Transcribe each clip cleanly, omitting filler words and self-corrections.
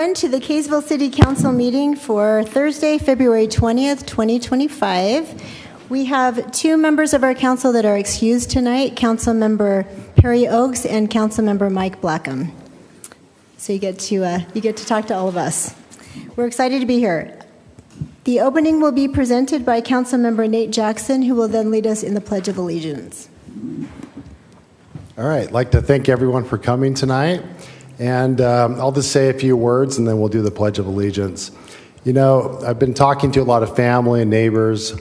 To the Kaysville City Council meeting for Thursday, February 20th, 2025. We have two members of our council that are excused tonight, Councilmember Perry Oaks and Councilmember Mike Blackham. So you get to talk to all of us. We're excited to be here. The opening will be presented by Councilmember Nate Jackson, who will then lead us in the Pledge of Allegiance. All right, I'd like to thank everyone for coming tonight. And I'll just say a few words and then we'll do the Pledge of Allegiance. You know, I've been talking to a lot of family and neighbors.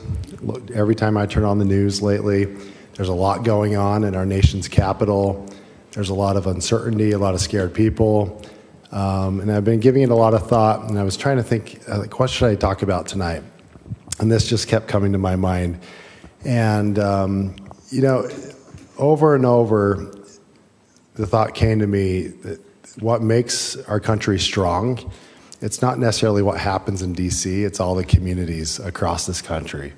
Every time I turn on the news lately, there's a lot going on in our nation's capital. There's a lot of uncertainty, a lot of scared people. And I've been giving it a lot of thought, and I was trying to think, like, what should I talk about tonight? And this just kept coming to my mind. And, you know, over and over, the thought came to me that what makes our country strong, it's not necessarily what happens in D.C., it's all the communities across this country.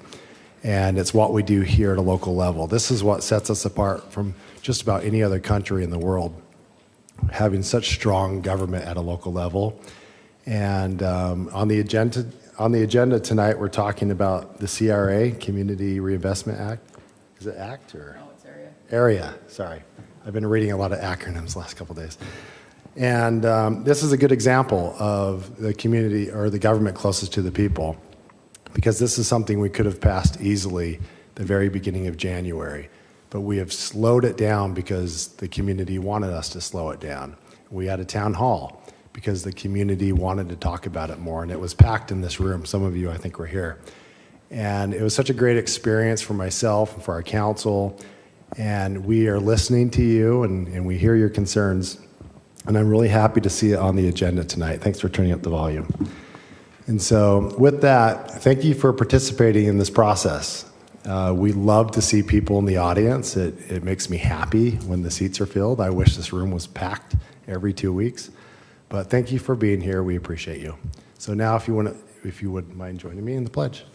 And it's what we do here at a local level. This is what sets us apart from just about any other country in the world, having such strong government at a local level. And on the agenda tonight, we're talking about the CRA, Community Reinvestment Act. Is it ACT or? No, it's AREA. AREA, sorry. I've been reading a lot of acronyms the last couple of days. And this is a good example of the community or the government closest to the people, because this is something we could have passed easily the very beginning of January, but we have slowed it down because the community wanted us to slow it down. We had a town hall because the community wanted to talk about it more, and it was packed in this room. Some of you, I think, were here. And it was such a great experience for myself and for our council, and we are listening to you, and we hear your concerns. And I'm really happy to see it on the agenda tonight. Thanks for turning up the volume. And so with that, thank you for participating in this process. We love to see people in the audience. It makes me happy when the seats are filled. I wish this room was packed every 2 weeks. But thank you for being here. We appreciate you. So now if you would mind joining me in the pledge.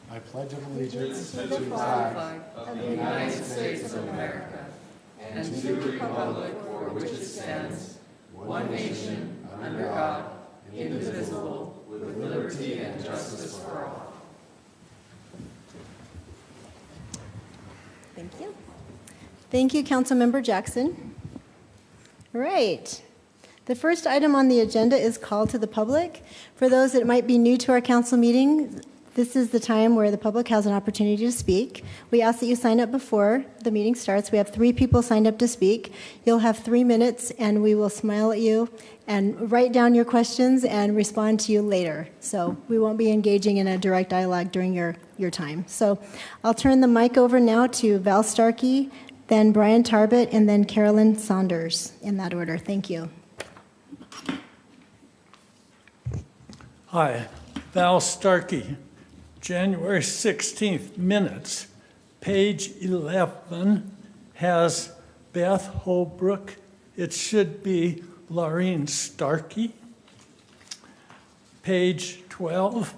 I pledge allegiance to the flag of the United States of America and to the republic for which it stands, one nation, under God, indivisible, with liberty and justice for all. Thank you. Thank you, Councilmember Jackson. All right. The first item on the agenda is call to the public. For those that might be new to our council meeting, this is the time where the public has an opportunity to speak. We ask that you sign up before the meeting starts. We have 3 people signed up to speak. You'll have 3 minutes, and we will smile at you and write down your questions and respond to you later. So we won't be engaging in a direct dialogue during your time. So I'll turn the mic over now to Val Starkey, then Brian Tarbett, and then Carolyn Saunders, in that order. Thank you. Hi, Val Starkey. January 16th minutes, page 11 has Beth Holbrook. It should be Laureen Starkey. Page 12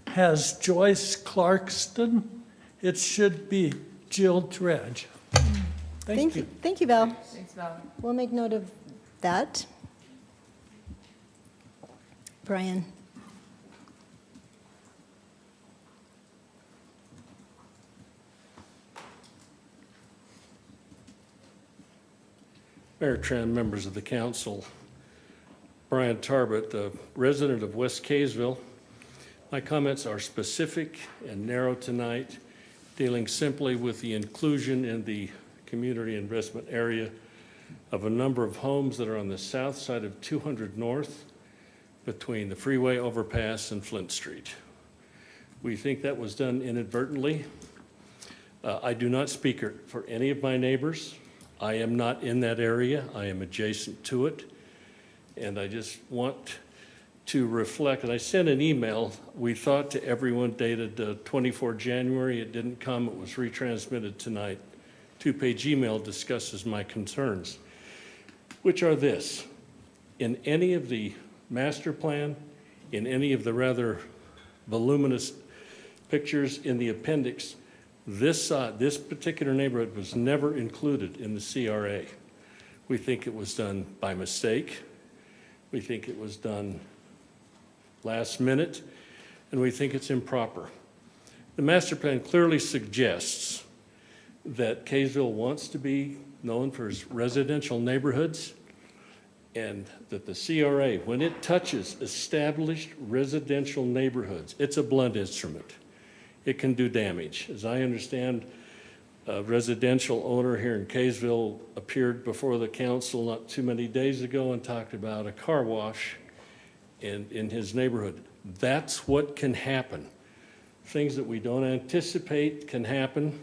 has Joyce Clarkston. It should be Jill Dredge. Thank you. Thank you, Val. Thanks, Val. We'll make note of that. Brian. Mayor Tran, members of the council, Brian Tarbett, a resident of West Kaysville. My comments are specific and narrow tonight, dealing simply with the inclusion in the community investment area of a number of homes that are on the south side of 200 North between the freeway overpass and Flint Street. We think that was done inadvertently. I do not speak for any of my neighbors. I am not in that area. I am adjacent to it. And I just want to reflect, and I sent an email, we thought to everyone dated 24 January. It didn't come. It was retransmitted tonight. 2-page email discusses my concerns, which are this. In any of the master plan, in any of the rather voluminous pictures in the appendix, this particular neighborhood was never included in the CRA. We think it was done by mistake. We think it was done last minute, and we think it's improper. The master plan clearly suggests that Kaysville wants to be known for its residential neighborhoods, and that the CRA, when it touches established residential neighborhoods, it's a blunt instrument. It can do damage. As I understand, a residential owner here in Kaysville appeared before the council not too many days ago and talked about a car wash in his neighborhood. That's what can happen. Things that we don't anticipate can happen.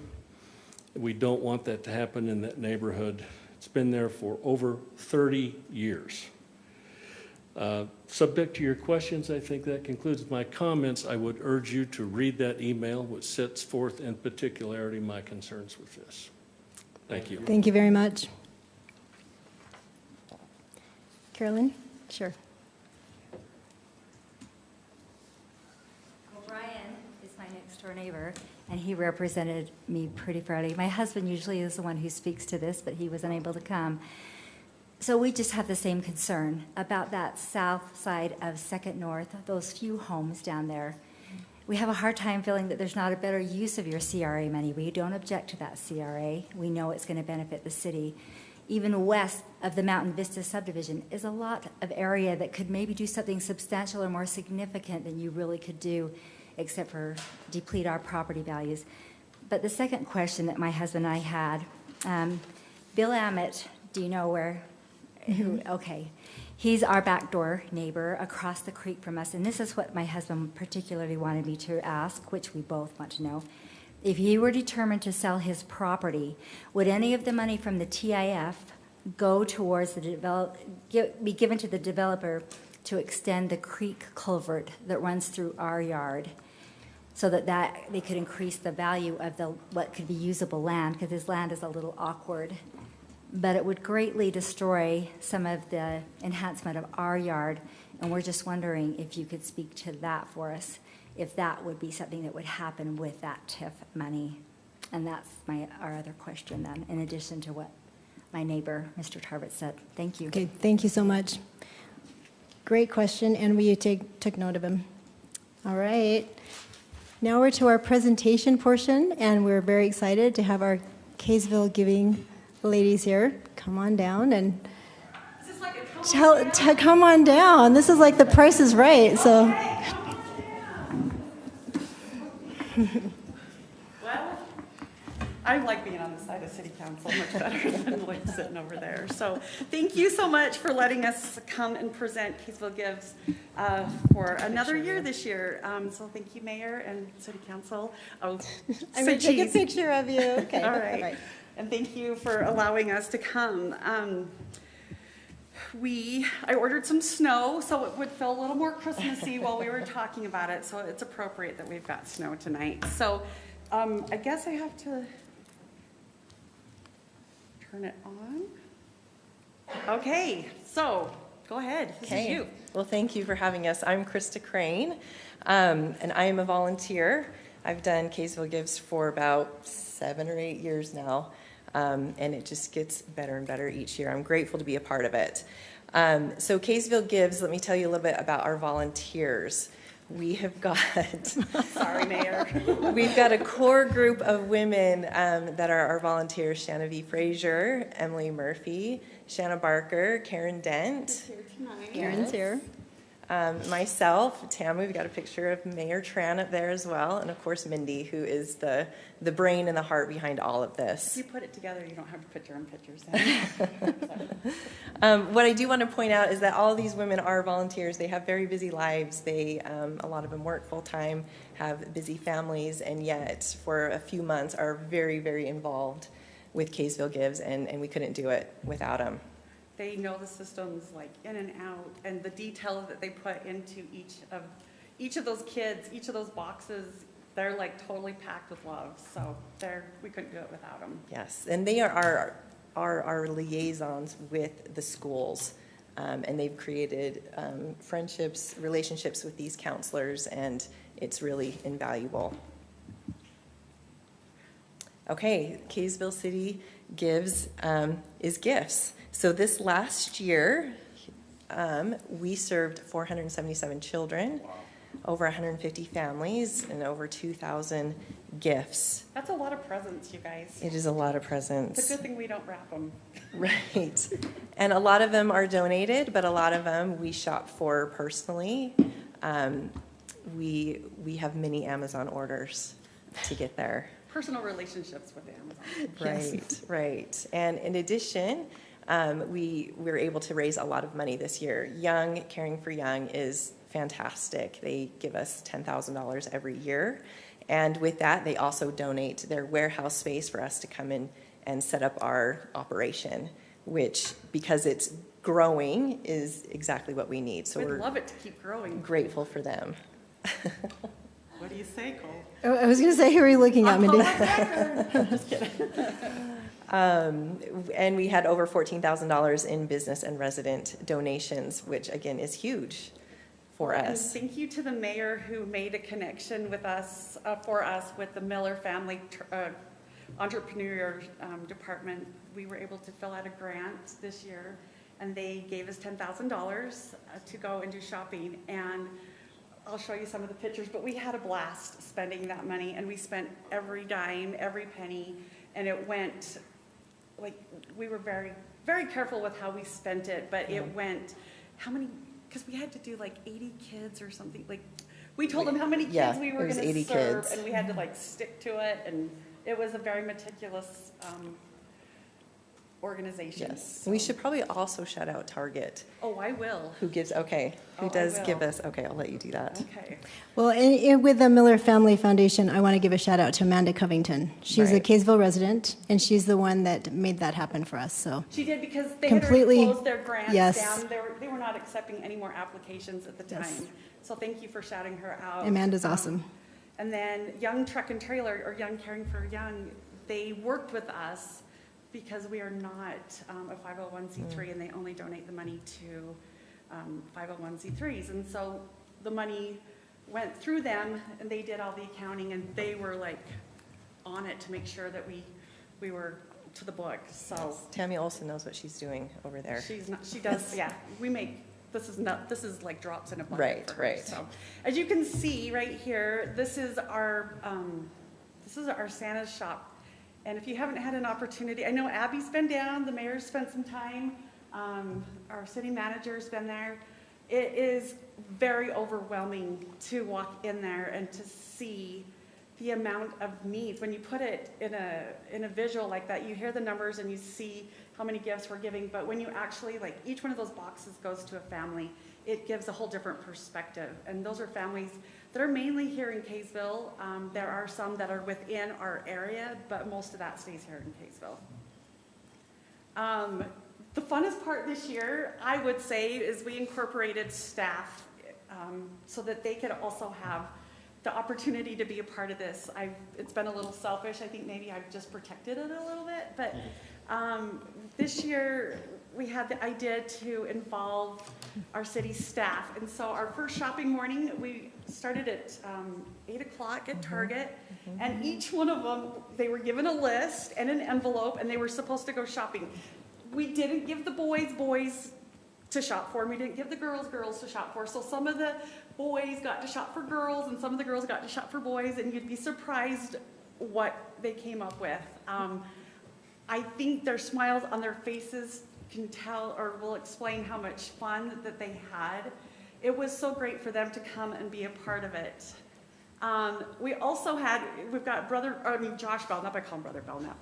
We don't want that to happen in that neighborhood. It's been there for over 30 years. Subject to your questions, I think that concludes my comments. I would urge you to read that email, which sets forth in particularity my concerns with this. Thank you. Thank you very much. Carolyn? Sure. Well, Brian is my next door neighbor, and he represented me pretty fairly. My husband usually is the one who speaks to this, but he was unable to come. So we just have the same concern about that south side of 2nd North, those few homes down there. We have a hard time feeling that there's not a better use of your CRA money. We don't object to that CRA. We know it's going to benefit the city. Even west of the Mountain Vista subdivision is a lot of area that could maybe do something substantial or more significant than you really could do, except for deplete our property values. But the second question that my husband and I had, Bill Ammett, do you know where? Okay. He's our backdoor neighbor across the creek from us, and this is what my husband particularly wanted me to ask, which we both want to know. If he were determined to sell his property, would any of the money from the TIF go towards the be given to the developer to extend the creek culvert that runs through our yard, so that they could increase the value of what could be usable land, because his land is a little awkward? But it would greatly destroy some of the enhancement of our yard, and we're just wondering if you could speak to that for us, if that would be something that would happen with that TIF money. And that's our other question then, in addition to what my neighbor, Mr. Tarbett, said. Thank you. Okay, thank you so much. Great question, and we took note of him. All right. Now we're to our presentation portion, and we're very excited to have our Kaysville Giving ladies here. Come on down and come on down. This is like The Price is Right. So, well, I like being on the side of City Council much better than like sitting over there. So, thank you so much for letting us come and present Kaysville Gives for another year this year. So, thank you, Mayor and City Council. I'm going to take a picture of you. Okay. All right. And thank you for allowing us to come. I ordered some snow so it would feel a little more Christmassy while we were talking about it. So it's appropriate that we've got snow tonight. So I guess I have to turn it on. Okay, so go ahead. This is you. Well, thank you for having us. I'm Krista Crane, and I am a volunteer. I've done Kaysville Gives for about 7 or 8 years now, and it just gets better and better each year. I'm grateful to be a part of it. So Kaysville Gives, let me tell you a little bit about our volunteers. We have got, Sorry, Mayor. we've got a core group of women that are our volunteers: Shanna V. Frazier, Emily Murphy, Shanna Barker, Karen Dent. Karen's here. Myself, Tammy, we've got a picture of Mayor Tran up there as well, and of course Mindy, who is the brain and the heart behind all of this. If you put it together, you don't have to put your own pictures in. What I do want to point out is that all these women are volunteers. They have very busy lives. They, a lot of them work full-time, have busy families, and yet for a few months are very, very involved with Kaysville Gives, and we couldn't do it without them. They know the systems like in and out, and the detail that they put into each of those kids, each of those boxes. They're like totally packed with love. So we couldn't do it without them. Yes, and they are our liaisons with the schools, and they've created friendships, relationships with these counselors, and it's really invaluable. Okay, Kaysville City Gives is gifts. So this last year, we served 477 children, over 150 families, and over 2,000 gifts. That's a lot of presents, you guys. It is a lot of It's presents. a good thing we don't wrap them. Right. And a lot of them are donated, but a lot of them we shop for personally. We have many Amazon orders to get there. Personal relationships with Amazon. Right, right. And in addition, we were able to raise a lot of money this year. Young, Caring for Young is fantastic. They give us $10,000 every year. And with that, they also donate their warehouse space for us to come in and set up our operation, which, because it's growing, is exactly what we need. So We'd we're love it to keep growing. grateful for them. What do you say, Cole? Oh, I was going to say, who are you looking at, Mindy? Just kidding. And we had over $14,000 in business and resident donations, which again is huge for And us. thank you to the mayor who made a connection with us, for us, with the Miller Family Entrepreneur Department. We were able to fill out a grant this year, and they gave us $10,000 to go and do shopping. And I'll show you some of the pictures, but we had a blast spending that money, and we spent every dime, every penny, and it went, like, we were very, very careful with how we spent it, but it went, how many, because we had to do like 80 kids or something, like, we told them how many kids Yeah, we were it was going to 80 serve, kids. and we had to like stick to it, and it was a very meticulous organization. Yes. We should probably also shout out Target, Oh, I will. who gives, okay, Oh, who I does will. give us, okay, I'll let you do that. Okay. Well, and with the Miller Family Foundation, I want to give a shout out to Amanda Covington. She's a Right. Kaysville resident, and she's the one that made that happen for us. So She did, because they Completely- had already closed their grants yes. down. They were not accepting any more applications at the time. Yes. So thank you for shouting her out. Amanda's awesome. And then Young Truck and Trailer, or Young Caring for Young, they worked with us because we are not a 501c3, and they only donate the money to 501c3s. And so the money went through them, and they did all the accounting, and they were like on it to make sure that we were to the book. So Tammy Olson knows what she's doing over there. she's not, she does, yeah, we make, this is like drops in a bucket. Right, for her. right. So, as you can see right here, this is our Santa's shop. And if you haven't had an opportunity, I know Abby's been down, the mayor's spent some time, our city manager's been there. It is very overwhelming to walk in there and to see the amount of needs. When you put it in a visual like that, you hear the numbers and you see how many gifts we're giving, but when you actually, like, each one of those boxes goes to a family, it gives a whole different perspective. And those are families that are mainly here in Kaysville. There are some that are within our area, but most of that stays here in Kaysville. The funnest part this year, I would say, is we incorporated staff so that they could also have the opportunity to be a part of this. It's been a little selfish. I think maybe I've just protected it a little bit, but this year we had the idea to involve our city staff. And so our first shopping morning, we started at 8 o'clock at Target, and each one of them, they were given a list and an envelope, and they were supposed to go shopping. We didn't give the boys to shop for, and we didn't give the girls to shop for. So some of the boys got to shop for girls, and some of the girls got to shop for boys, and you'd be surprised what they came up with. I think their smiles on their faces can tell or will explain how much fun that they had. It was so great for them to come and be a part of it. We've got Josh Belknap, I call him Brother Belknap.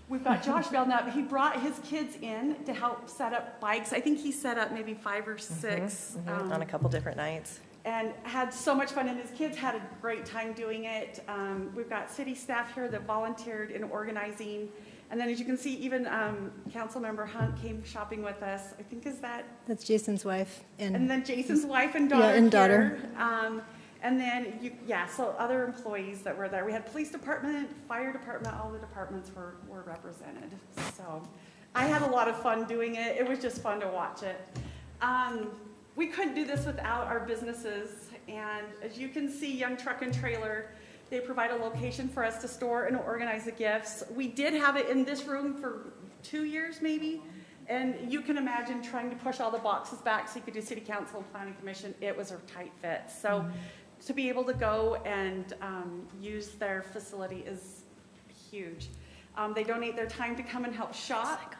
We've got Josh Belknap. He brought his kids in to help set up bikes. I think he set up maybe 5 or 6. On a couple different nights. And had so much fun, and his kids had a great time doing it. We've got city staff here that volunteered in organizing. And then, as you can see, even Councilmember Hunt came shopping with us. I think That's Jason's wife. and then Jason's wife and daughter. Yeah, and daughter. Here. And then, so other employees that were there. We had police department, fire department, all the departments were represented. So I had a lot of fun doing it. It was just fun to watch it. We couldn't do this without our businesses. And as you can see, Young Truck and Trailer, they provide a location for us to store and organize the gifts. We did have it in this room for 2 years maybe, And you can imagine trying to push all the boxes back so you could do city council and planning commission. It was a tight fit. So to be able to go and use their facility is huge. They donate their time to come and help shop,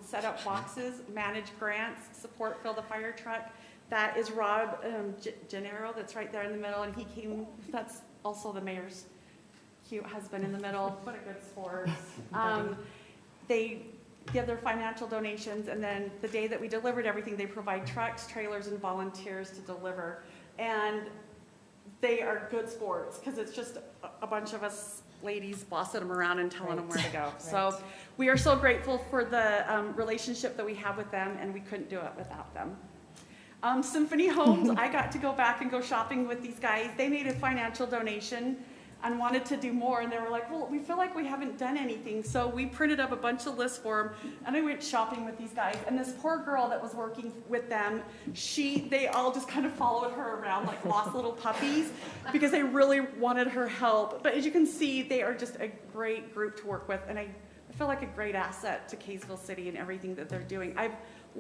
set up boxes, manage grants, support fill the fire truck. That is Rob Gennaro, that's right there in the middle, and he came, that's also the mayor's cute husband in the middle. What a good sport. They give their financial donations, and then the day that we delivered everything, they provide trucks, trailers, and volunteers to deliver. And they are good sports, because it's just a bunch of us ladies bossing them around and telling them where to go. So we are so grateful for the relationship that we have with them, and we couldn't do it without them. Symphony Homes, I got to go back and go shopping with these guys. They made a financial donation and wanted to do more, and they were like, well, we feel like we haven't done anything. So we printed up a bunch of lists for them, and I went shopping with these guys. And this poor girl that was working with them, they all just kind of followed her around like lost little puppies, because they really wanted her help. But as you can see, they are just a great group to work with, and I feel like a great asset to Kaysville City and everything that they're doing. I've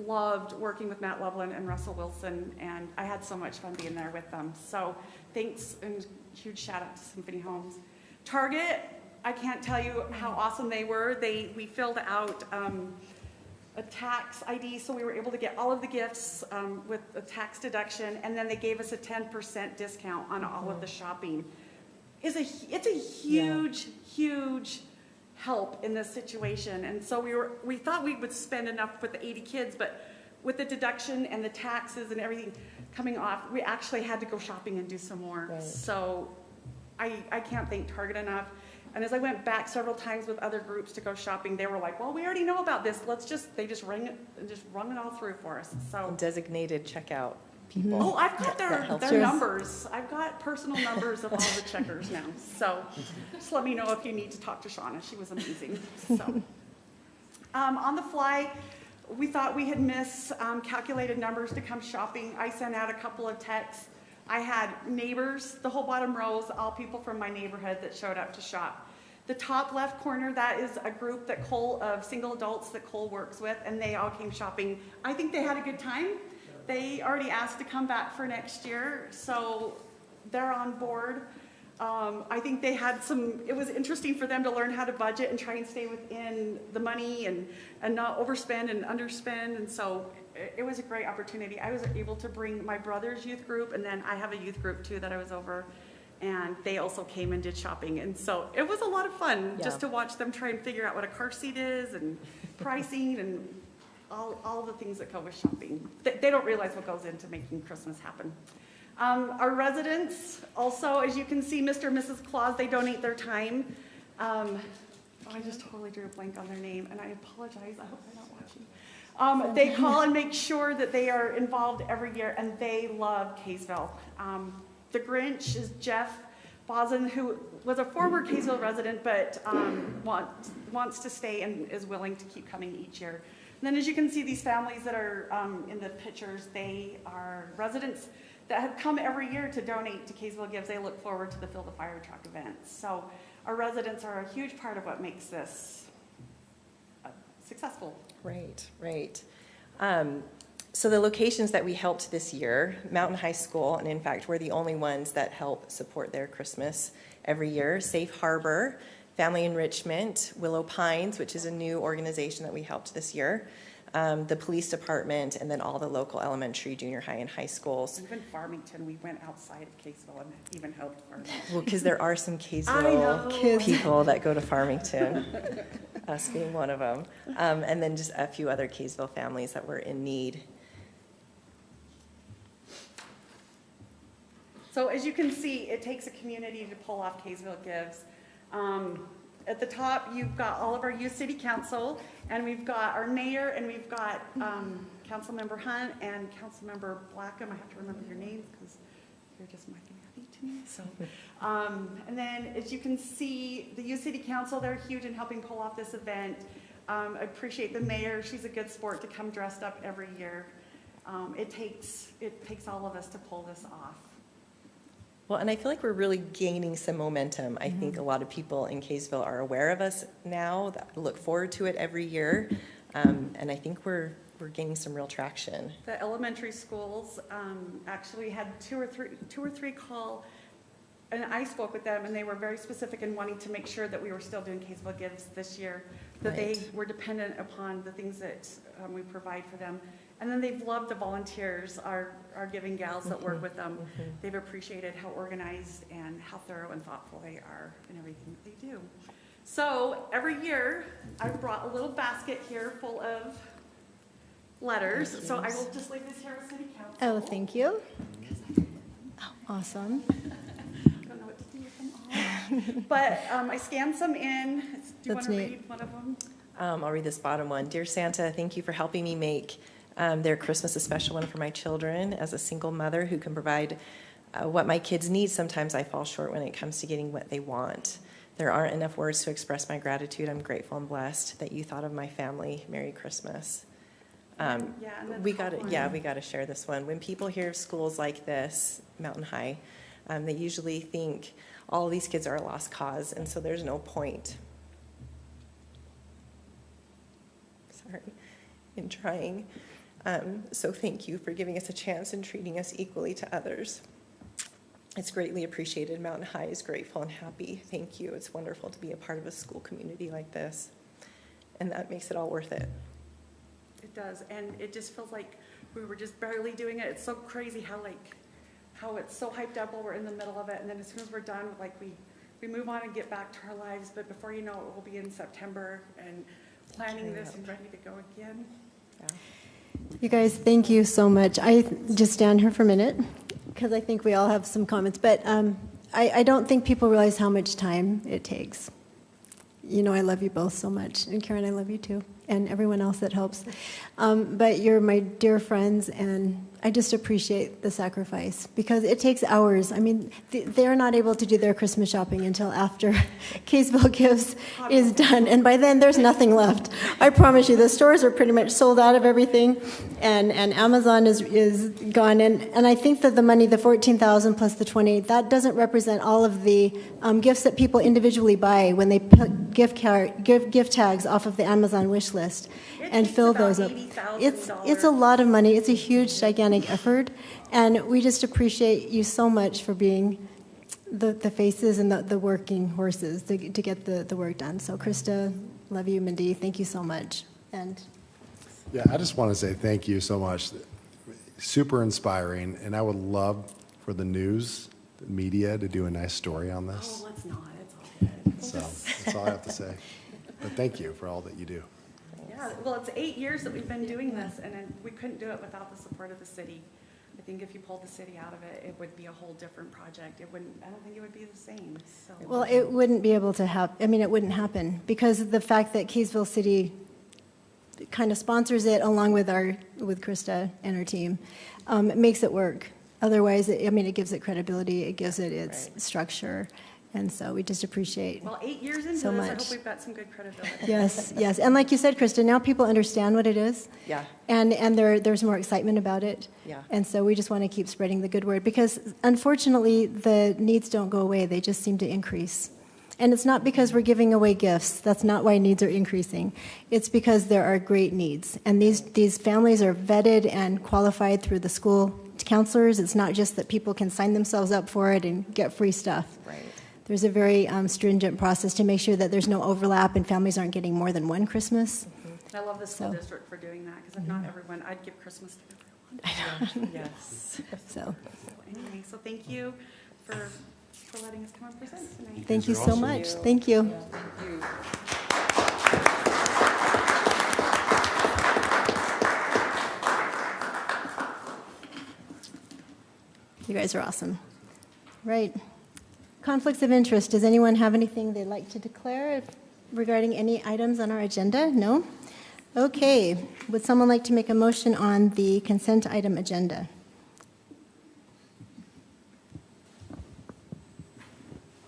loved working with Matt Loveland and Russell Wilson, and I had so much fun being there with them. So thanks, and huge shout out to Symphony Homes. Target, I can't tell you how awesome they were. We filled out a tax ID, so we were able to get all of the gifts with a tax deduction, and then they gave us a 10% discount on all of the shopping. It's a huge, huge help in this situation. And so we thought we would spend enough with the 80 kids, but with the deduction and the taxes and everything coming off, we actually had to go shopping and do some more. Right. So I can't thank Target enough. And as I went back several times with other groups to go shopping, they were like, well, we already know about this. They just rung it all through for us. So designated checkout people. Oh, I've got their numbers. I've got personal numbers of all the checkers now. So just let me know if you need to talk to Shauna. She was amazing. So on the fly, we thought we had miscalculated numbers to come shopping. I sent out a couple of texts. I had neighbors, the whole bottom row is all people from my neighborhood that showed up to shop. The top left corner, that is a group of single adults that Cole works with, and they all came shopping. I think they had a good time. They already asked to come back for next year, so they're on board. I think they had it was interesting for them to learn how to budget and try and stay within the money and not overspend and underspend, and so it was a great opportunity. I was able to bring my brother's youth group, and then I have a youth group too that I was over, and they also came and did shopping, and so it was a lot of fun just to watch them try and figure out what a car seat is and pricing and all the things that go with shopping. They don't realize what goes into making Christmas happen. Our residents also, as you can see, Mr. and Mrs. Claus, they donate their time. I just totally drew a blank on their name, and I apologize. I hope they're not watching. They call and make sure that they are involved every year, and they love Kaysville. The Grinch is Jeff Bozen, who was a former Kaysville resident, but wants to stay and is willing to keep coming each year. And then as you can see, these families that are in the pictures, they are residents that have come every year to donate to Kaysville Gives. They look forward to the Fill the Fire Truck events. So our residents are a huge part of what makes this successful. Right. So the locations that we helped this year, Mountain High School, and in fact, we're the only ones that help support their Christmas every year. Safe Harbor, Family Enrichment, Willow Pines, which is a new organization that we helped this year, the police department, and then all the local elementary, junior high, and high schools. Even Farmington, we went outside of Kaysville and even helped Farmington. Well, because there are some Kaysville people that go to Farmington, us being one of them, and then just a few other Kaysville families that were in need. So as you can see, it takes a community to pull off Kaysville Gives. At the top, you've got all of our youth city council, and we've got our mayor, and we've got Councilmember Hunt and Councilmember Blackham. I have to remember your names because you're just Mike and Abby to me. So, and then as you can see, the youth city council, they're huge in helping pull off this event. I appreciate the mayor. She's a good sport to come dressed up every year. It takes all of us to pull this off. Well, and I feel like we're really gaining some momentum. I think a lot of people in Kaysville are aware of us now, that look forward to it every year. And I think we're gaining some real traction. The elementary schools actually had two or three call, and I spoke with them, and they were very specific in wanting to make sure that we were still doing Kaysville Gives this year, that they Right. were dependent upon the things that we provide for them. And then they've loved the volunteers, our giving gals that work with them. They've appreciated how organized and how thorough and thoughtful they are in everything that they do. So every year, I've brought a little basket here full of letters. So I will just leave this here with City Council. Oh, thank you. Awesome. I don't know what to do with them all. But I scanned some in. Do you want That's to neat. read one of them? I'll read this bottom one. Dear Santa, thank you for helping me make their Christmas a special one for my children. As a single mother who can provide what my kids need, sometimes I fall short when it comes to getting what they want. There aren't enough words to express my gratitude. I'm grateful and blessed that you thought of my family. Merry Christmas. And the We top got to, one. yeah, we got to share this one. When people hear of schools like this, Mountain High, they usually think all of these kids are a lost cause, and so there's no point. Sorry, in trying. So thank you for giving us a chance and treating us equally to others. It's greatly appreciated. Mountain High is grateful and happy. Thank you. It's wonderful to be a part of a school community like this, and that makes it all worth it. It does, and it just feels like we were just barely doing it. It's so crazy how it's so hyped up while we're in the middle of it, and then as soon as we're done, like we move on and get back to our lives. But before you know it, we'll be in September and planning this and ready to go again. Yeah. You guys, thank you so much. I just stand here for a minute because I think we all have some comments, but I don't think people realize how much time it takes. You know, I love you both so much, and Karen, I love you too, and everyone else that helps. But you're my dear friends, and I just appreciate the sacrifice because it takes hours. I mean, they're not able to do their Christmas shopping until after Kaysville Gives is done, and by then there's nothing left. I promise you, the stores are pretty much sold out of everything, and Amazon is gone. And I think that the money, the $14,000 plus the $28,000, that doesn't represent all of the gifts that people individually buy when they put gift tags off of the Amazon wish list and takes fill about those up. $80,000. It's a lot of money. It's a huge, gigantic effort, and we just appreciate you so much for being the faces and the working horses to get the work done. So, Krista, love you. Mindy, thank you so much. And Yeah, I just want to say thank you so much. Super inspiring, and I would love for the news, the media, to do a nice story on this. Oh, let's not. It's all good. So that's all I have to say. But thank you for all that you do. Yeah, well, it's 8 years that we've been doing this, and we couldn't do it without the support of the city. I think if you pulled the city out of it, it would be a whole different project. I don't think it would be the same, so. well, it wouldn't be able to happen. I mean, it wouldn't happen because of the fact that Kaysville City kind of sponsors it along with Krista and her team. It makes it work. Otherwise, it gives it credibility. It gives it its structure. And so we just appreciate. Well, 8 years into so this, I much. hope we've got some good credibility. Yes, yes. And like you said, Krista, now people understand what it is. Yeah. And there's more excitement about it. Yeah. And so we just want to keep spreading the good word because unfortunately the needs don't go away. They just seem to increase. And it's not because we're giving away gifts. That's not why needs are increasing. It's because there are great needs. And these families are vetted and qualified through the school counselors. It's not just that people can sign themselves up for it and get free stuff. Right. There's a very stringent process to make sure that there's no overlap and families aren't getting more than one Christmas. I love the school So. district for doing that, because if not everyone, I'd give Christmas to everyone. Yes. So Anyway, so thank you for letting us come and present tonight. thank you so much. Thank you. You guys are awesome. Right. Conflicts of interest. Does anyone have anything they'd like to declare regarding any items on our agenda? No? Okay. Would someone like to make a motion on the consent item agenda?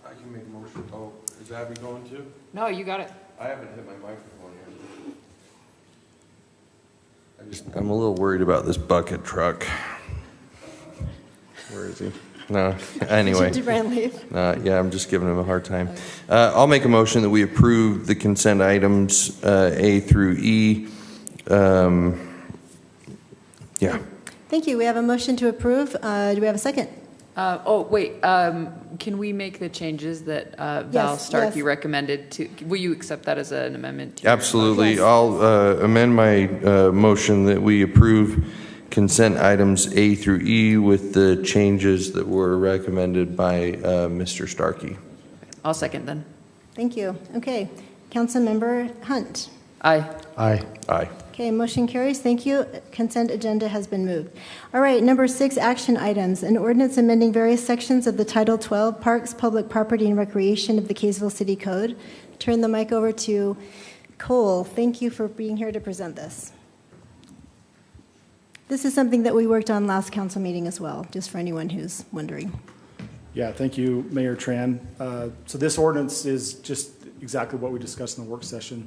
I can make a motion. Oh, is Abby going to? No, you got it. I haven't hit my microphone yet. I'm a little worried about this bucket truck. Where is he? No, anyway. Did Brian leave? Yeah, I'm just giving him a hard time. I'll make a motion that we approve the consent items A through E Yeah. Thank you. We have a motion to approve. Do we have a second? Can we make the changes that Val Yes, Starkey yes. recommended to, will you accept that as an amendment? to your Absolutely. Yes. I'll amend my motion that we approve consent items A through E with the changes that were recommended by Mr. Starkey. I'll second then. Thank you. Okay. Councilmember Hunt. Aye. Aye. Aye. Okay, motion carries. Thank you. Consent agenda has been moved. All right, number 6, action items. An ordinance amending various sections of the Title 12 Parks, Public Property, and Recreation of the Kaysville City Code. Turn the mic over to Cole. Thank you for being here to present this. This is something that we worked on last council meeting as well, just for anyone who's wondering. Yeah, thank you, Mayor Tran. So this ordinance is just exactly what we discussed in the work session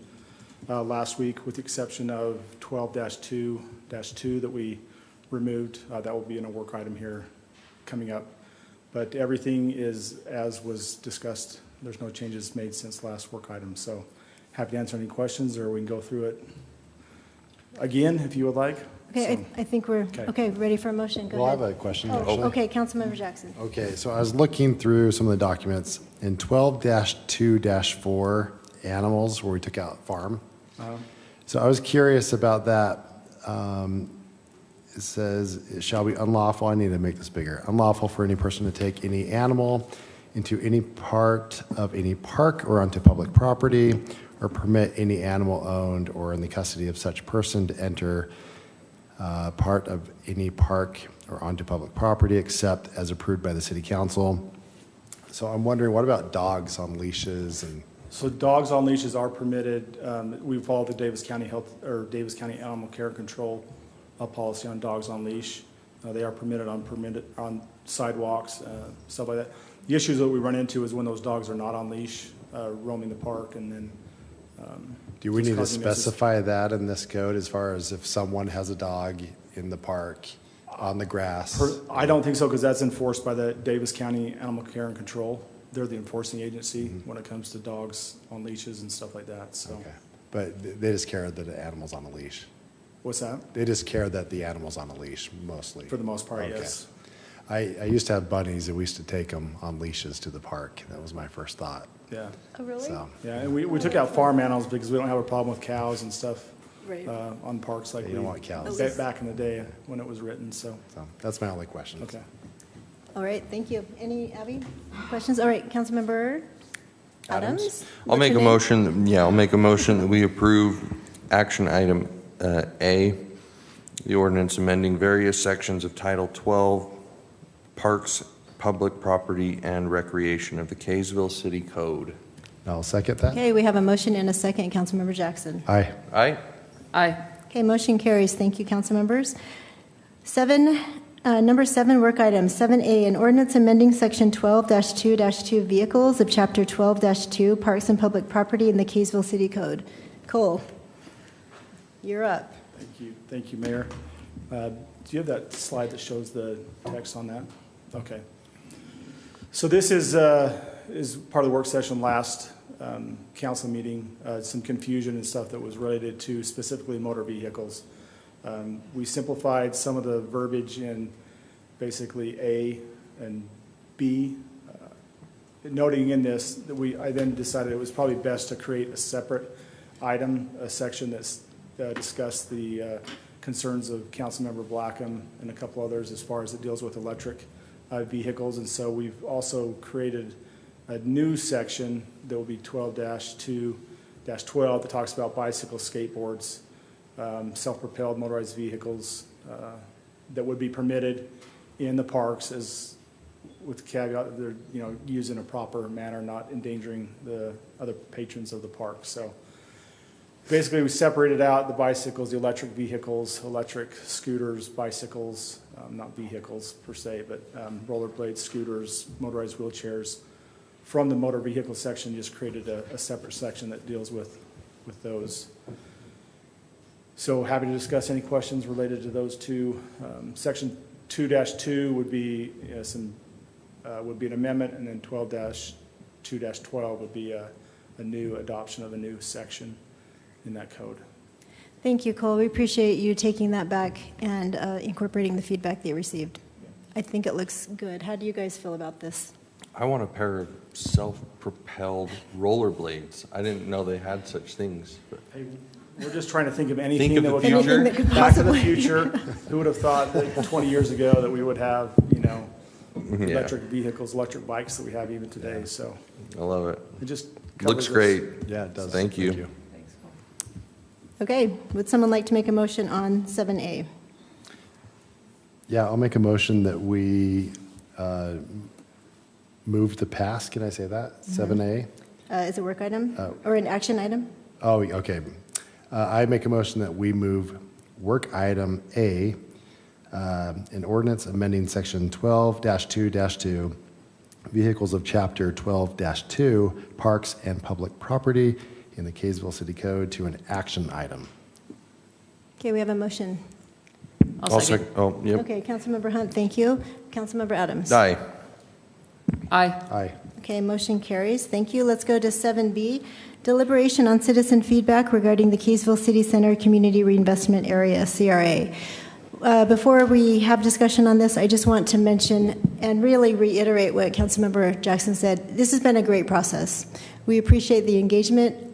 last week, with the exception of 12-2-2 that we removed. That will be in a work item here coming up. But everything is as was discussed. There's no changes made since last work item. So happy to answer any questions, or we can go through it again if you would like. Okay, So- I think we're, Okay. okay, ready for a motion. Go Well, I ahead. have a question, Oh, actually. okay, Councilmember Jackson. Okay, so I was looking through some of the documents in 12-2-4 animals, where we took out farm. So I was curious about that. It says, it shall be unlawful, I need to make this bigger, unlawful for any person to take any animal into any part of any park or onto public property, or permit any animal owned or in the custody of such person to enter part of any park or onto public property except as approved by the city council. So I'm wondering, what about dogs on leashes? And So dogs on leashes are permitted. We follow the Davis County Davis County Animal Care and Control policy on dogs on leash. They are permitted on sidewalks, stuff like that. The issues that we run into is when those dogs are not on leash, roaming the park, and then. do we just need to causing nuisance. specify that in this code, as far as if someone has a dog in the park on the grass? I don't think so, because that's enforced by the Davis County Animal Care and Control. They're the enforcing agency when it comes to dogs on leashes and stuff like that, so. Okay, but they just care that the animal's on a leash. What's that? They just care that the animal's on a leash, mostly. For the most part, Okay. yes. I used to have bunnies, and we used to take them on leashes to the park. That was my first thought. Yeah, Oh, really? So, yeah, and we took out farm animals because we don't have a problem with cows and stuff Right. on parks like You we. don't want cows. Back in the day when it was written, so, that's my only question. okay. All right, thank you. Any, Abby, questions? All right, Councilmember Adams? I'll What's make your a name? motion, I'll make a motion that we approve action item A, the ordinance amending various sections of Title 12, Parks, Public Property, and Recreation of the Kaysville City Code. I'll second that. Okay, we have a motion and a second. Councilmember Jackson. Aye. Aye? Aye. Okay, motion carries. Thank you, council members. Number 7, work item 7A, an ordinance amending section 12-2-2 vehicles of chapter 12-2 Parks and Public Property in the Kaysville City Code. Cole, you're up. Thank you, Mayor. Do you have that slide that shows the text on that? Okay. So this is part of the work session last council meeting, some confusion and stuff that was related to specifically motor vehicles. We simplified some of the verbiage in basically A and B. Noting in this, that I then decided it was probably best to create a separate item, a section that's discussed the concerns of Councilmember Blackham and a couple others as far as it deals with electric vehicles. And so we've also created a new section that will be 12-2-12 that talks about bicycles, skateboards, self-propelled motorized vehicles that would be permitted in the parks, as with the caveat that they're used in a proper manner, not endangering the other patrons of the park. So basically, we separated out the bicycles, the electric vehicles, electric scooters, bicycles, not vehicles per se, but rollerblades, scooters, motorized wheelchairs. From the motor vehicle section, just created a separate section that deals with those. So happy to discuss any questions related to those two. Section 2-2 would be would be an amendment, and then 12-2-12 would be a new adoption of a new section in that code. Thank you, Cole. We appreciate you taking that back and incorporating the feedback that you received. I think it looks good. How do you guys feel about this? I want a pair of self-propelled rollerblades. I didn't know they had such things. But Hey, we're just trying to think of anything of that the would come future. Anything that could back to the possibly- future. Who would have thought that 20 years ago that we would have, Yeah. electric vehicles, electric bikes that we have even today, so I love it. it just Looks covers us. great. Yeah, it does. Thank you. Okay, would someone like to make a motion on 7A? Yeah, I'll make a motion that we move to pass. Can I say that? 7A? Is it a work item or an action item? Oh, okay. I make a motion that we move work item A, an ordinance amending section 12-2-2, vehicles of chapter 12-2, parks and public property in the Kaysville City Code to an action item. Okay, we have a motion. I'll second. Oh, yep. Okay, Councilmember Hunt, thank you. Councilmember Adams. Aye. Aye. Aye. Okay, motion carries. Thank you. Let's go to 7B, deliberation on citizen feedback regarding the Kaysville City Center Community Reinvestment Area, CRA. Before we have discussion on this, I just want to mention and really reiterate what Councilmember Jackson said. This has been a great process. We appreciate the engagement.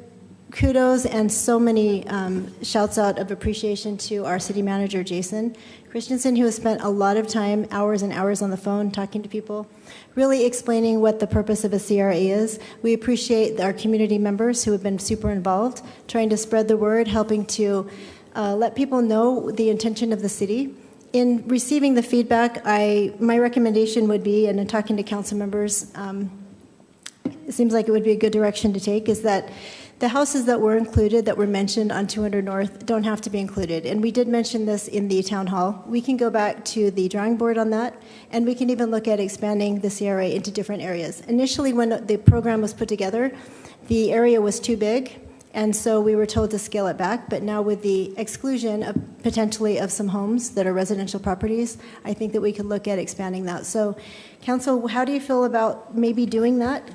Kudos and so many shouts out of appreciation to our city manager, Jason Christensen, who has spent a lot of time, hours and hours on the phone talking to people, really explaining what the purpose of a CRA is. We appreciate our community members who have been super involved, trying to spread the word, helping to let people know the intention of the city. In receiving the feedback, my recommendation would be, and in talking to council members, it seems like it would be a good direction to take, is that the houses that were included, that were mentioned on 200 North, don't have to be included. And we did mention this in the town hall. We can go back to the drawing board on that, and we can even look at expanding the CRA into different areas. Initially, when the program was put together, the area was too big, and so we were told to scale it back. But now with the exclusion of potentially of some homes that are residential properties, I think that we could look at expanding that. So, council, how do you feel about maybe doing that?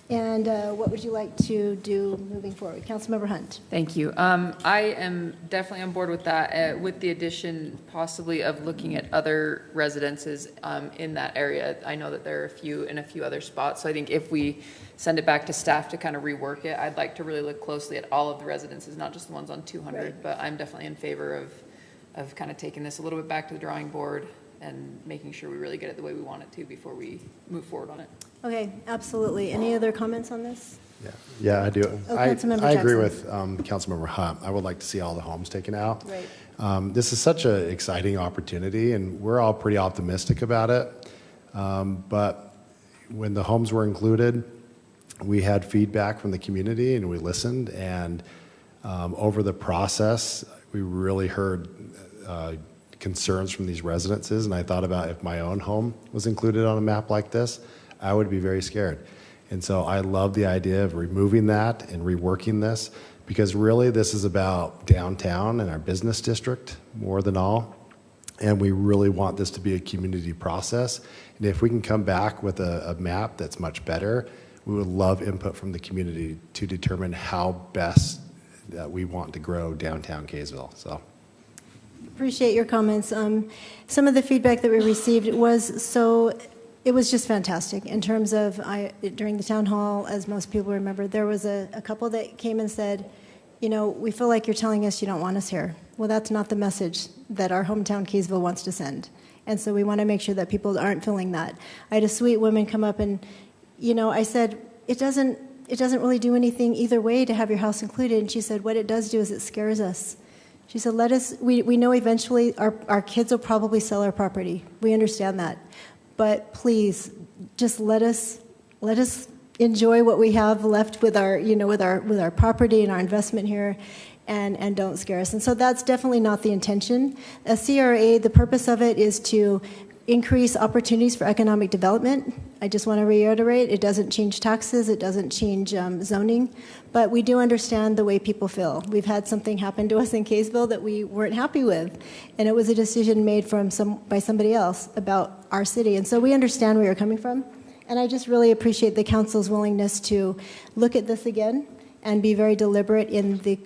And what would you like to do moving forward? Councilmember Hunt. Thank you. I am definitely on board with that, with the addition possibly of looking at other residences in that area. I know that there are a few in a few other spots. So I think if we send it back to staff to kind of rework it, I'd like to really look closely at all of the residences, not just the ones on 200. Right. But I'm definitely in favor of kind of taking this a little bit back to the drawing board and making sure we really get it the way we want it to before we move forward on it. Okay, absolutely. Any other comments on this? Yeah, I do. Oh, I Councilmember agree Jackson. with Councilmember Hunt. I would like to see all the homes taken out. Right. This is such an exciting opportunity, and we're all pretty optimistic about it. But when the homes were included, we had feedback from the community, and we listened. And over the process, we really heard concerns from these residences. And I thought about if my own home was included on a map like this, I would be very scared. And so I love the idea of removing that and reworking this, because really this is about downtown and our business district more than all. And we really want this to be a community process. And if we can come back with a map that's much better, we would love input from the community to determine how best that we want to grow downtown Kaysville. So. Appreciate your comments. Some of the feedback that we received it was just fantastic in terms of, during the town hall, as most people remember, there was a couple that came and said, we feel like you're telling us you don't want us here. Well, that's not the message that our hometown Kaysville wants to send. And so we want to make sure that people aren't feeling that. I had a sweet woman come up and, I said, it doesn't really do anything either way to have your house included. And she said, what it does do is it scares us. She said, we know eventually our kids will probably sell our property. We understand that. But please, just let us enjoy what we have left with our, with our property and our investment here, and don't scare us. And so that's definitely not the intention. A CRA, the purpose of it is to increase opportunities for economic development. I just want to reiterate, it doesn't change taxes, it doesn't change zoning, but we do understand the way people feel. We've had something happen to us in Kaysville that we weren't happy with, and it was a decision made by somebody else about our city, and so we understand where you're coming from, and I just really appreciate the council's willingness to look at this again and be very deliberate in the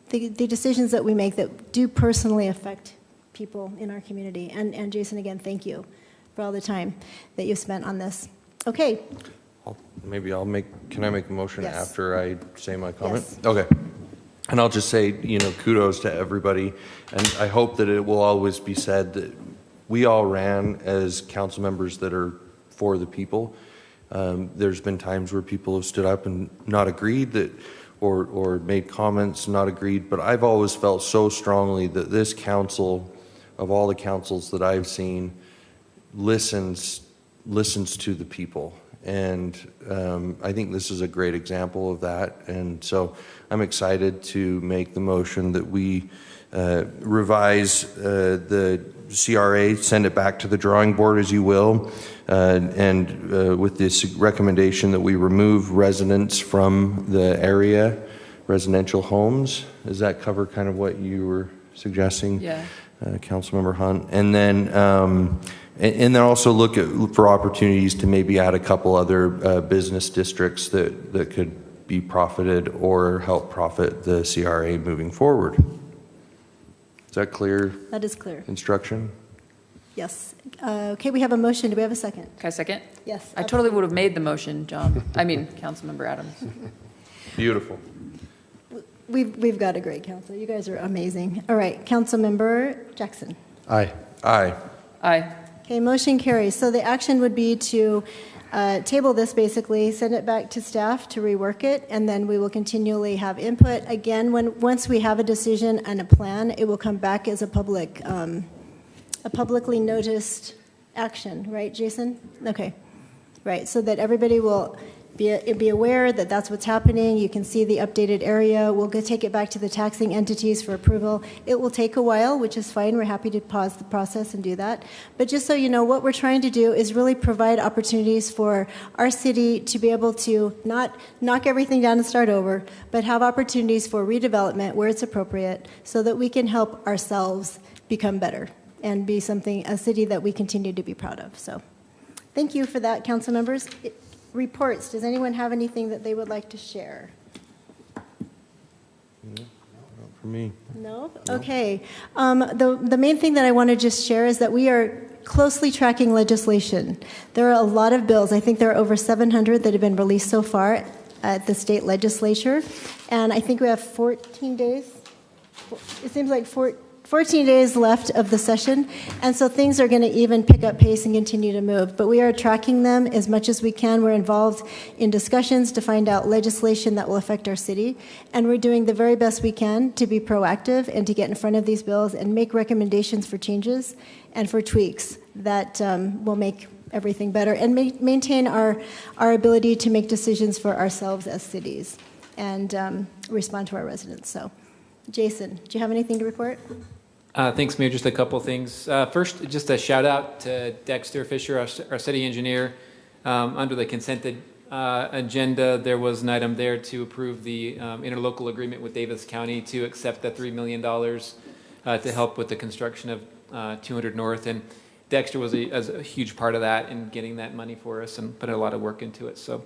the decisions that we make that do personally affect people in our community. And Jason, again, thank you for all the time that you've spent on this. Okay. Can I make a motion Yes. after I say my comment? Yes. Okay. And I'll just say, kudos to everybody. And I hope that it will always be said that we all ran as council members that are for the people. There's been times where people have stood up and not agreed or made comments, not agreed, but I've always felt so strongly that this council, of all the councils that I've seen, listens to the people. And I think this is a great example of that. And so I'm excited to make the motion that we revise the CRA, send it back to the drawing board, as you will, and with this recommendation that we remove residents from the area, residential homes. Does that cover kind of what you were suggesting? Yeah. Councilmember Hunt? And then also look for opportunities to maybe add a couple other business districts that could be profited or help profit the CRA moving forward. Is that clear? That is clear. Instruction? Yes. Okay, we have a motion. Do we have a second? Can I second? Yes. I totally would have made the motion, Councilmember Adams. Beautiful. We've got a great council. You guys are amazing. All right, Councilmember Jackson. Aye. Aye. Aye. Okay, motion carries. So the action would be to table this, basically, send it back to staff to rework it, and then we will continually have input. Again, once we have a decision and a plan, it will come back as a publicly noticed action, right, Jason? Okay, right, so that everybody will be aware that that's what's happening. You can see the updated area. We'll go take it back to the taxing entities for approval. It will take a while, which is fine. We're happy to pause the process and do that. But just so you know, what we're trying to do is really provide opportunities for our city to be able to not knock everything down and start over, but have opportunities for redevelopment where it's appropriate so that we can help ourselves become better and be a city that we continue to be proud of. So thank you for that, council members. Reports. Does anyone have anything that they would like to share? Not for me. No? Okay. The main thing that I want to just share is that we are closely tracking legislation. There are a lot of bills. I think there are over 700 that have been released so far at the state legislature. And I think we have 14 days. It seems like 14 days left of the session, and so things are going to even pick up pace and continue to move. But we are tracking them as much as we can. We're involved in discussions to find out legislation that will affect our city, and we're doing the very best we can to be proactive and to get in front of these bills and make recommendations for changes and for tweaks that will make everything better and maintain our ability to make decisions for ourselves as cities and respond to our residents. So, Jason, do you have anything to report? Thanks, Mayor. Just a couple things. First, just a shout out to Dexter Fisher, our city engineer. Under the consent agenda, there was an item there to approve the interlocal agreement with Davis County to accept the $3 million to help with the construction of 200 North. And Dexter was a huge part of that in getting that money for us and put a lot of work into it. So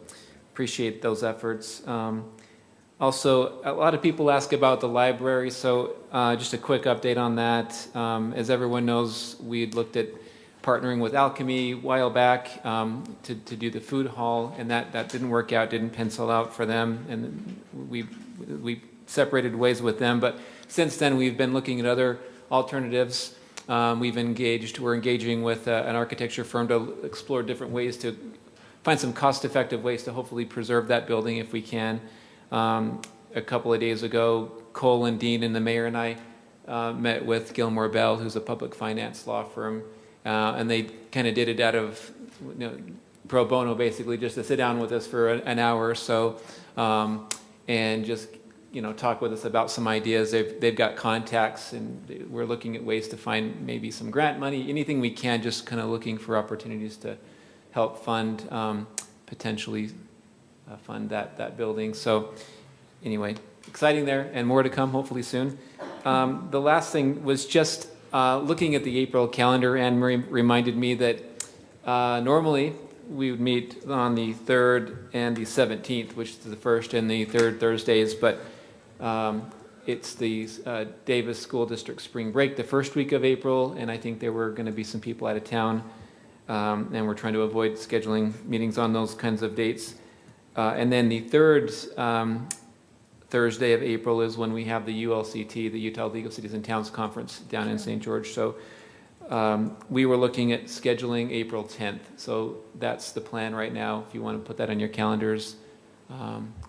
appreciate those efforts. Also, a lot of people ask about the library, so just a quick update on that. As everyone knows, we had looked at partnering with Alchemy a while back to do the food hall, and that didn't work out, didn't pencil out for them, and we separated ways with them. But since then, we've been looking at other alternatives. We're engaging with an architecture firm to explore different ways to find some cost-effective ways to hopefully preserve that building if we can. A couple of days ago, Cole and Dean and the mayor and I met with Gilmore Bell, who's a public finance law firm, and they kind of did it out of pro bono, basically, just to sit down with us for an hour or so and just talk with us about some ideas. They've got contacts, and we're looking at ways to find maybe some grant money, anything we can, just kind of looking for opportunities to help fund potentially fund that building. So anyway, exciting there, and more to come hopefully soon. The last thing was just looking at the April calendar. Anne Marie reminded me that normally we would meet on the 3rd and the 17th, which is the first and the third Thursdays, but it's the Davis School District spring break the first week of April, and I think there were going to be some people out of town, and we're trying to avoid scheduling meetings on those kinds of dates. And then the third Thursday of April is when we have the ULCT, the Utah League of Cities and Towns Conference down in St. George. So we were looking at scheduling April 10th. So that's the plan right now. If you want to put that on your calendars,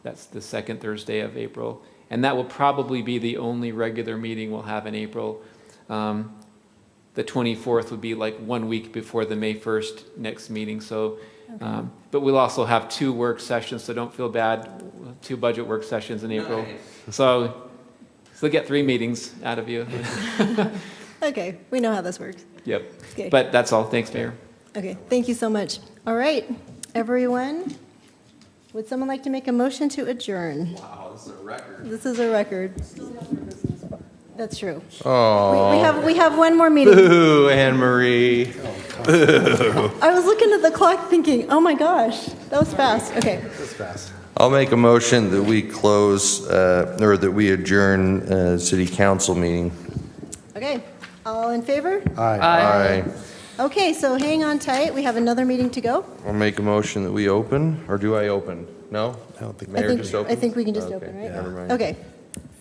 that's the second Thursday of April. And that will probably be the only regular meeting we'll have in April. The 24th would be like 1 week before the May 1st next meeting. So, but we'll also have 2 work sessions, so don't feel bad. 2 budget work sessions in April. So still get 3 meetings out of you. Okay, we know how this works. Yep. Okay. But that's all. Thanks, Mayor. Okay, thank you so much. All right, everyone, would someone like to make a motion to adjourn? Wow, this is a record. This is a record. That's true. Oh. We have one more meeting. Boo, Anne Marie. I was looking at the clock thinking, oh my gosh, that was fast. Okay. That's fast. I'll make a motion that we close, or that we adjourn city council meeting. Okay, all in favor? Aye. Okay, so hang on tight. We have another meeting to go. I'll make a motion that we open, or do I open? No? I don't think Mayor just open? I think we can just Okay, open, right? never mind. Okay.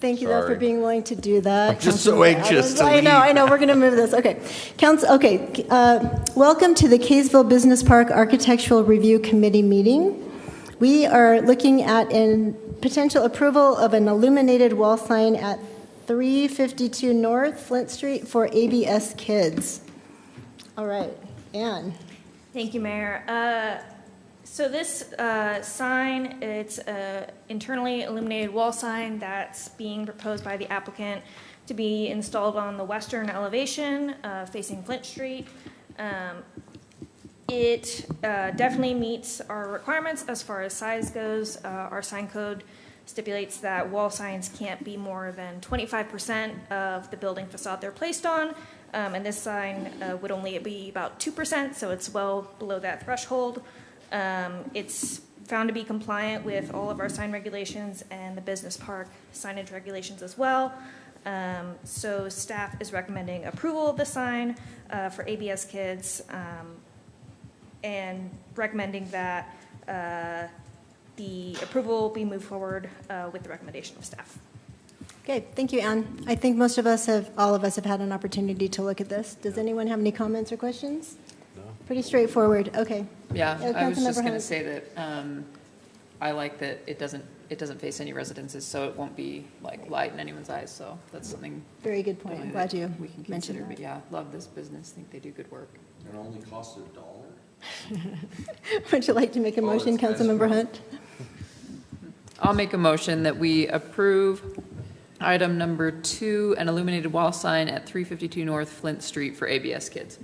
Thank you, though, for Sorry. being willing to do that. I'm just so Councilmember anxious to Adams. I know, we're going to move this. Okay. Welcome to the Kaysville Business Park Architectural Review Committee meeting. We are looking at a potential approval of an illuminated wall sign at 352 North Flint Street for ABS Kids. All right, Ann. Thank you, Mayor. So this sign, it's an internally illuminated wall sign that's being proposed by the applicant to be installed on the western elevation facing Flint Street. It definitely meets our requirements as far as size goes. Our sign code stipulates that wall signs can't be more than 25% of the building facade they're placed on, and this sign would only be about 2%, so it's well below that threshold. It's found to be compliant with all of our sign regulations and the business park signage regulations as well. So staff is recommending approval of the sign for ABS Kids and recommending that the approval be moved forward with the recommendation of staff. Okay, thank you, Ann. I think all of us have had an opportunity to look at this. Does anyone have any comments or questions? No. Pretty straightforward. Okay. Yeah, I was just Councilmember going to Hunt. say that I like that it doesn't face any residences, so it won't be like light in anyone's eyes. So that's something Very good point. I'm glad you we can mentioned consider. that. But yeah, love this business. Think they do good work. It only costs $1. Would you like to make a motion, that's Councilmember Hunt? I'll make a motion that we approve item number 2, an illuminated wall sign at 352 North Flint Street for ABS Kids.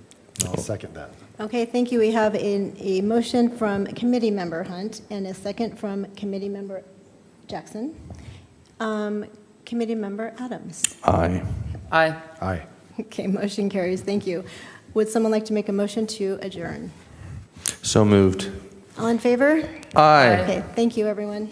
I'll second that. Okay, thank you. We have a motion from Committee Member Hunt and a second from Committee Member Jackson. Committee Member Adams. Aye. Aye. Aye. Okay, motion carries. Thank you. Would someone like to make a motion to adjourn? So moved. All in favor? Aye. Okay, thank you, everyone.